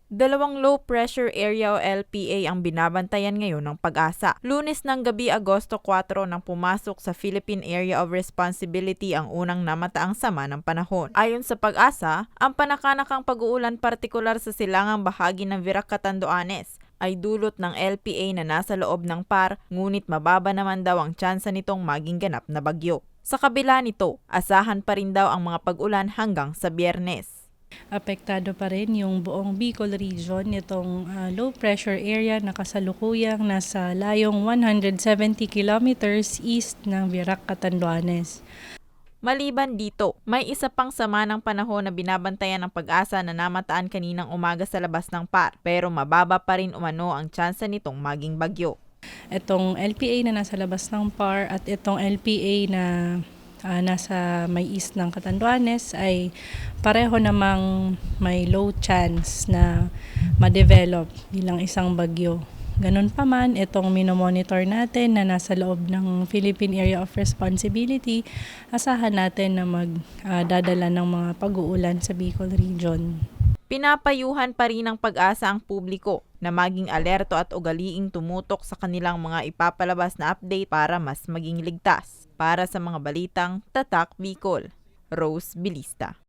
Dalawang low pressure area o LPA ang binabantayan ngayon ng Pag-asa. Lunes ng gabi, Agosto 4 nang pumasok sa Philippine Area of Responsibility ang unang namataang sama ng panahon. Ayon sa Pag-asa, ang panakanakang pag-uulan partikular sa silangang bahagi ng Virac Catanduanes ay dulot ng LPA na nasa loob ng PAR, ngunit mababa naman daw ang tsansa nitong maging ganap na bagyo. Sa kabila nito, asahan pa rin daw ang mga pag-ulan hanggang sa Biyernes. Apektado pa rin yung buong Bicol region nitong low pressure area na kasalukuyang nasa layong 170 kilometers east ng Virac Catanduanes. Maliban dito, may isa pang sama ng panahon na binabantayan ng Pag-asa na namataan kaninang umaga sa labas ng PAR, pero mababa pa rin umano ang tsansa nitong maging bagyo. Itong LPA na nasa labas ng PAR at itong LPA na nasa may east ng Catanduanes ay pareho namang may low chance na ma-develop bilang isang bagyo. Ganun pa man, itong minomonitor natin na nasa loob ng Philippine Area of Responsibility, asahan natin na magdadala ng mga pag-uulan sa Bicol region. Pinapayuhan pa rin ng Pag-asa ang publiko na maging alerto at ugaliing tumutok sa kanilang mga ipapalabas na update para mas maging ligtas. Para sa mga balitang Tatak Bicol, Rose Bilista.